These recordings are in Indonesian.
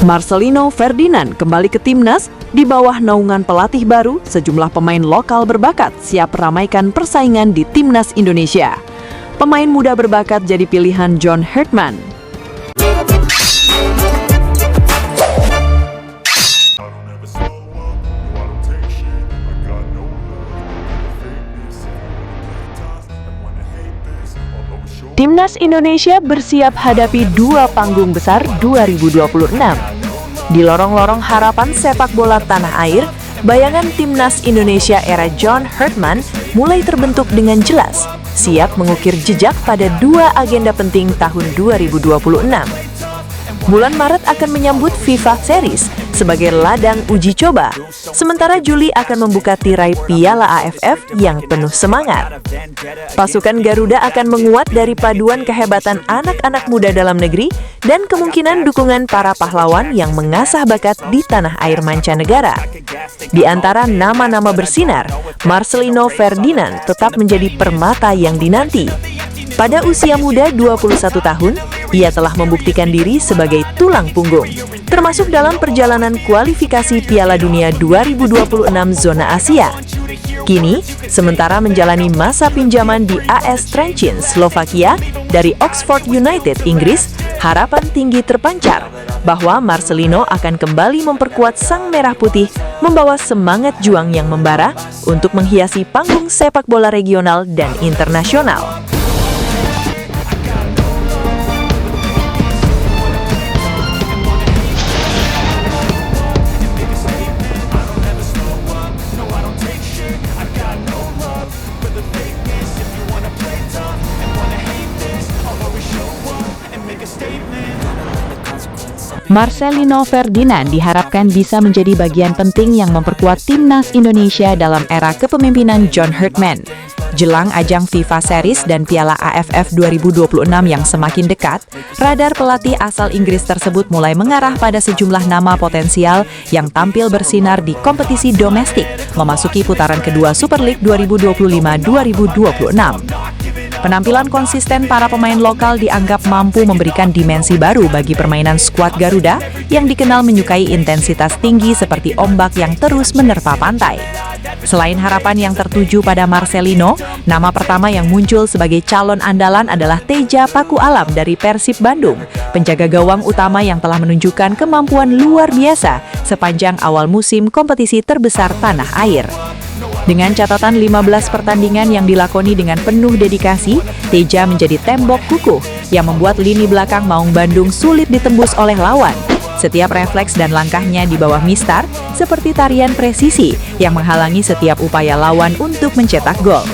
Marcelino Ferdinand kembali ke timnas di bawah naungan pelatih baru. Sejumlah pemain lokal berbakat siap meramaikan persaingan di timnas Indonesia. Pemain muda berbakat jadi pilihan John Hartman. Timnas Indonesia bersiap hadapi dua panggung besar 2026. Di lorong-lorong harapan sepak bola tanah air, bayangan Timnas Indonesia era John Hartman mulai terbentuk dengan jelas, siap mengukir jejak pada dua agenda penting tahun 2026. Bulan Maret akan menyambut FIFA Series sebagai ladang uji coba, sementara Juli akan membuka tirai Piala AFF yang penuh semangat. Pasukan Garuda akan menguat dari paduan kehebatan anak-anak muda dalam negeri dan kemungkinan dukungan para pahlawan yang mengasah bakat di tanah air mancanegara. Di antara nama-nama bersinar, Marcelino Ferdinand tetap menjadi permata yang dinanti. Pada usia muda 21 tahun, ia telah membuktikan diri sebagai tulang punggung, termasuk dalam perjalanan kualifikasi Piala Dunia 2026 zona Asia. Kini, sementara menjalani masa pinjaman di AS Trenčín, Slovakia, dari Oxford United, Inggris, harapan tinggi terpancar bahwa Marcelino akan kembali memperkuat sang merah putih, membawa semangat juang yang membara untuk menghiasi panggung sepak bola regional dan internasional. Marcelino Ferdinand diharapkan bisa menjadi bagian penting yang memperkuat timnas Indonesia dalam era kepemimpinan John Hartman. Jelang ajang FIFA Series dan Piala AFF 2026 yang semakin dekat, radar pelatih asal Inggris tersebut mulai mengarah pada sejumlah nama potensial yang tampil bersinar di kompetisi domestik, memasuki putaran kedua Super League 2025-2026. Penampilan konsisten para pemain lokal dianggap mampu memberikan dimensi baru bagi permainan skuad Garuda yang dikenal menyukai intensitas tinggi seperti ombak yang terus menerpa pantai. Selain harapan yang tertuju pada Marcelino, nama pertama yang muncul sebagai calon andalan adalah Teja Paku Alam dari Persib Bandung, penjaga gawang utama yang telah menunjukkan kemampuan luar biasa sepanjang awal musim kompetisi terbesar tanah air. Dengan catatan 15 pertandingan yang dilakoni dengan penuh dedikasi, Teja menjadi tembok kukuh yang membuat lini belakang Maung Bandung sulit ditembus oleh lawan. Setiap refleks dan langkahnya di bawah mistar seperti tarian presisi yang menghalangi setiap upaya lawan untuk mencetak gol.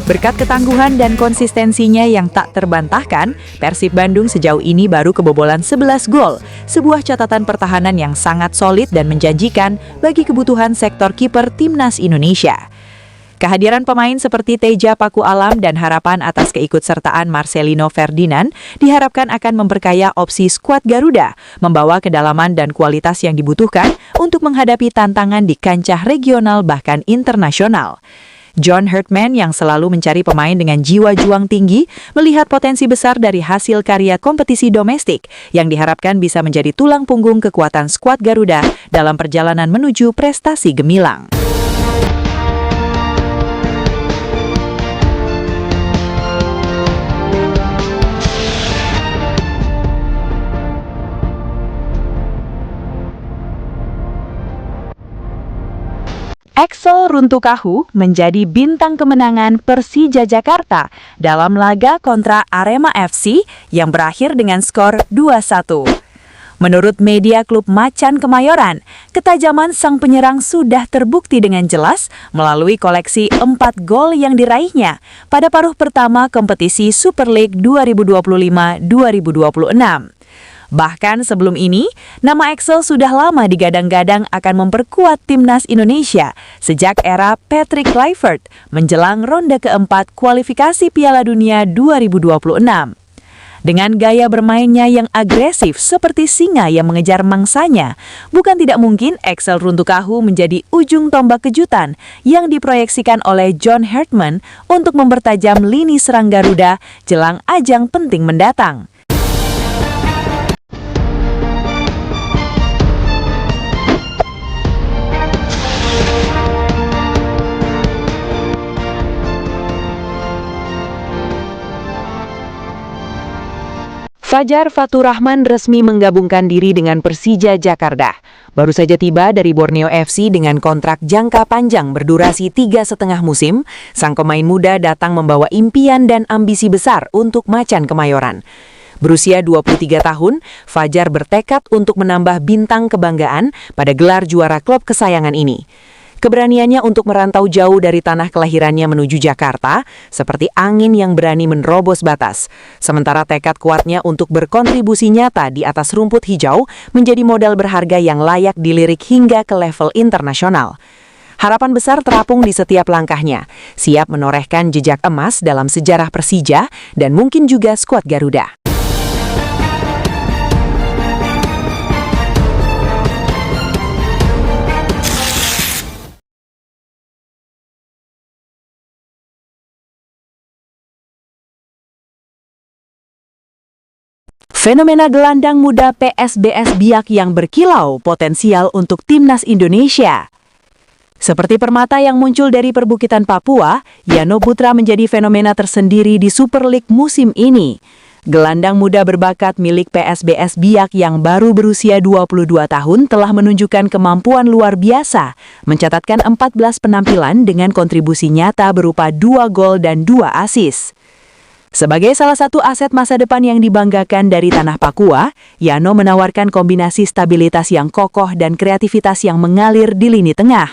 Berkat ketangguhan dan konsistensinya yang tak terbantahkan, Persib Bandung sejauh ini baru kebobolan 11 gol, sebuah catatan pertahanan yang sangat solid dan menjanjikan bagi kebutuhan sektor kiper timnas Indonesia. Kehadiran pemain seperti Teja Paku Alam dan harapan atas keikutsertaan Marcelino Ferdinand diharapkan akan memperkaya opsi skuad Garuda, membawa kedalaman dan kualitas yang dibutuhkan untuk menghadapi tantangan di kancah regional bahkan internasional. John Hartman yang selalu mencari pemain dengan jiwa juang tinggi melihat potensi besar dari hasil karya kompetisi domestik yang diharapkan bisa menjadi tulang punggung kekuatan skuad Garuda dalam perjalanan menuju prestasi gemilang. Axel Runtukahu menjadi bintang kemenangan Persija Jakarta dalam laga kontra Arema FC yang berakhir dengan skor 2-1. Menurut media klub Macan Kemayoran, ketajaman sang penyerang sudah terbukti dengan jelas melalui koleksi 4 gol yang diraihnya pada paruh pertama kompetisi Super League 2025-2026. Bahkan sebelum ini, nama Axel sudah lama digadang-gadang akan memperkuat timnas Indonesia sejak era Patrick Kluivert menjelang ronde keempat kualifikasi Piala Dunia 2026. Dengan gaya bermainnya yang agresif seperti singa yang mengejar mangsanya, bukan tidak mungkin Axel Runtukahu menjadi ujung tombak kejutan yang diproyeksikan oleh John Hartman untuk mempertajam lini serang Garuda jelang ajang penting mendatang. Fajar Fatur Rahman resmi menggabungkan diri dengan Persija Jakarta. Baru saja tiba dari Borneo FC dengan kontrak jangka panjang berdurasi 3,5 musim, sang pemain muda datang membawa impian dan ambisi besar untuk Macan Kemayoran. Berusia 23 tahun, Fajar bertekad untuk menambah bintang kebanggaan pada gelar juara klub kesayangan ini. Keberaniannya untuk merantau jauh dari tanah kelahirannya menuju Jakarta, seperti angin yang berani menerobos batas. Sementara tekad kuatnya untuk berkontribusi nyata di atas rumput hijau menjadi modal berharga yang layak dilirik hingga ke level internasional. Harapan besar terapung di setiap langkahnya, siap menorehkan jejak emas dalam sejarah Persija dan mungkin juga skuad Garuda. Fenomena gelandang muda PSBS Biak yang berkilau potensial untuk timnas Indonesia. Seperti permata yang muncul dari perbukitan Papua, Yano Putra menjadi fenomena tersendiri di Super League musim ini. Gelandang muda berbakat milik PSBS Biak yang baru berusia 22 tahun telah menunjukkan kemampuan luar biasa, mencatatkan 14 penampilan dengan kontribusi nyata berupa 2 gol dan 2 assist. Sebagai salah satu aset masa depan yang dibanggakan dari tanah Papua, Yano menawarkan kombinasi stabilitas yang kokoh dan kreativitas yang mengalir di lini tengah.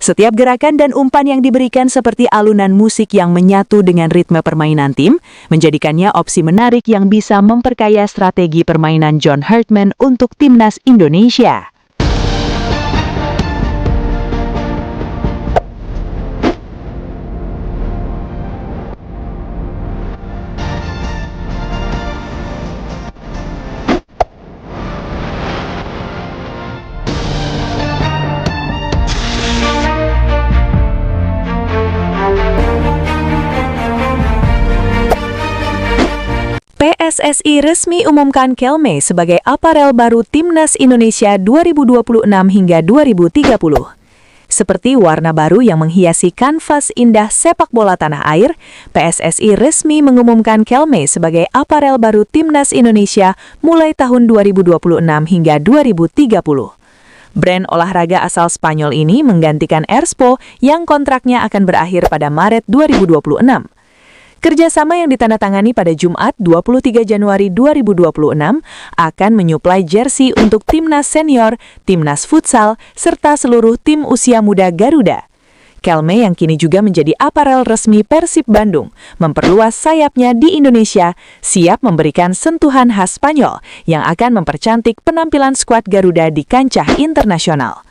Setiap gerakan dan umpan yang diberikan seperti alunan musik yang menyatu dengan ritme permainan tim, menjadikannya opsi menarik yang bisa memperkaya strategi permainan John Hartman untuk timnas Indonesia. PSSI resmi umumkan Kelme sebagai aparel baru Timnas Indonesia 2026 hingga 2030. Seperti warna baru yang menghiasi kanvas indah sepak bola tanah air, PSSI resmi mengumumkan Kelme sebagai aparel baru Timnas Indonesia mulai tahun 2026 hingga 2030. Brand olahraga asal Spanyol ini menggantikan Erspo yang kontraknya akan berakhir pada Maret 2026. Kerjasama yang ditandatangani pada Jumat 23 Januari 2026 akan menyuplai jersey untuk timnas senior, timnas futsal, serta seluruh tim usia muda Garuda. Kelme yang kini juga menjadi aparel resmi Persib Bandung, memperluas sayapnya di Indonesia, siap memberikan sentuhan khas Spanyol yang akan mempercantik penampilan skuad Garuda di kancah internasional.